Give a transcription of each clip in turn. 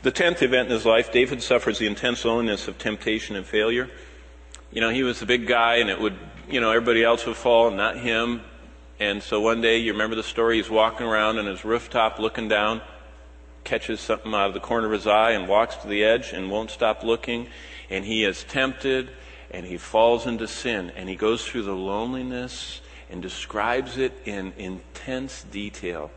The 10th event in his life, David suffers the intense loneliness of temptation and failure. He was a big guy, and it would, everybody else would fall, not him. And so one day, you remember the story, he's walking around on his rooftop looking down, catches something out of the corner of his eye and walks to the edge and won't stop looking. And he is tempted, and he falls into sin. And he goes through the loneliness and describes it in intense detail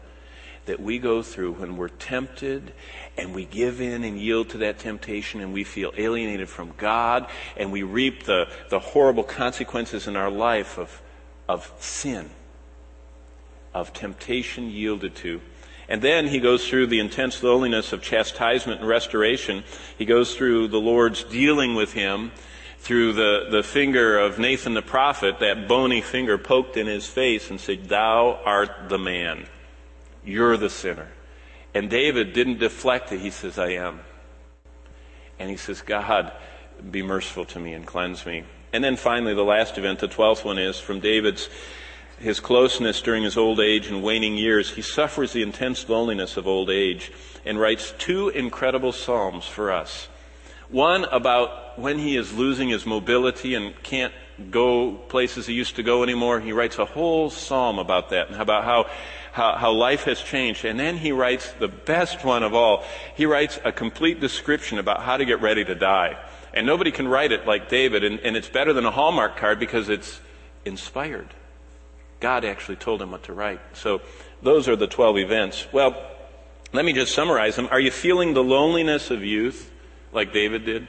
that we go through when we're tempted and we give in and yield to that temptation, and we feel alienated from God, and we reap the horrible consequences in our life of sin, of temptation yielded to. And then he goes through the intense loneliness of chastisement and restoration. He goes through the Lord's dealing with him through the finger of Nathan the prophet, that bony finger poked in his face and said, "Thou art the man. You're the sinner." And David didn't deflect it. He says, "I am." And he says, "God, be merciful to me and cleanse me." And then finally, the last event, the 12th one, is from his closeness during his old age and waning years. He suffers the intense loneliness of old age and writes 2 incredible psalms for us. One about when he is losing his mobility and can't go places he used to go anymore. He writes a whole psalm about that and about how life has changed. And then he writes the best one of all. He writes a complete description about how to get ready to die. And nobody can write it like David. And it's better than a Hallmark card because it's inspired. God actually told him what to write. So those are the 12 events. Well, let me just summarize them. Are you feeling the loneliness of youth like David did?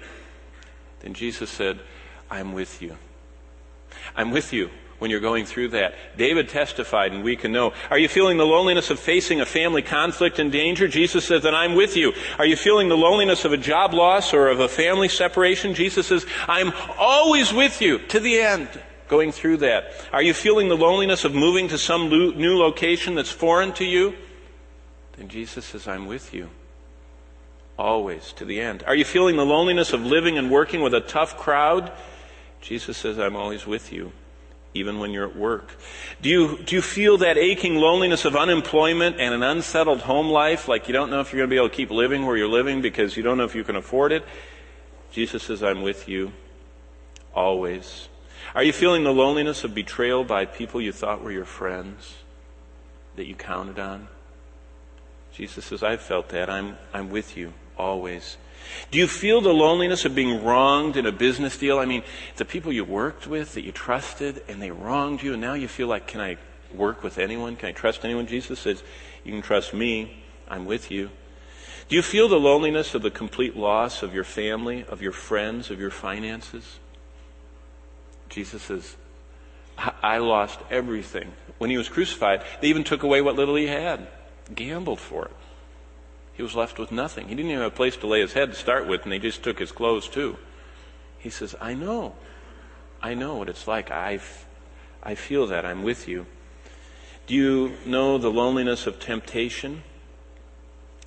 Then Jesus said, "I'm with you. I'm with you when you're going through that." David testified, and we can know. Are you feeling the loneliness of facing a family conflict and danger? Jesus says, "Then I'm with you." Are you feeling the loneliness of a job loss or of a family separation? Jesus says, "I'm always with you to the end." Going through that. Are you feeling the loneliness of moving to some new location that's foreign to you? Then Jesus says, "I'm with you. Always, to the end." Are you feeling the loneliness of living and working with a tough crowd? Jesus says, "I'm always with you, even when you're at work." Do you feel that aching loneliness of unemployment and an unsettled home life, like you don't know if you're going to be able to keep living where you're living because you don't know if you can afford it? Jesus says, "I'm with you, always." Are you feeling the loneliness of betrayal by people you thought were your friends, that you counted on? Jesus says, "I've felt that. I'm with you always." Do you feel the loneliness of being wronged in a business deal? I mean, the people you worked with, that you trusted, and they wronged you, and now you feel like, can I work with anyone? Can I trust anyone? Jesus says, "You can trust me. I'm with you." Do you feel the loneliness of the complete loss of your family, of your friends, of your finances? Jesus says, "I lost everything." When he was crucified, they even took away what little he had, gambled for it. He was left with nothing. He didn't even have a place to lay his head to start with, and they just took his clothes too. He says, I know what it's like. I feel that. I'm with you." Do you know the loneliness of temptation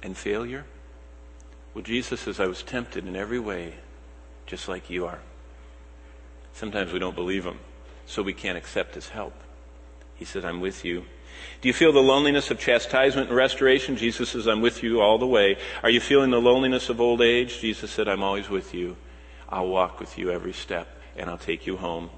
and failure? Well, Jesus says, "I was tempted in every way, just like you are." Sometimes we don't believe him, so we can't accept his help. He said, "I'm with you." Do you feel the loneliness of chastisement and restoration? Jesus says, "I'm with you all the way." Are you feeling the loneliness of old age? Jesus said, "I'm always with you. I'll walk with you every step, and I'll take you home."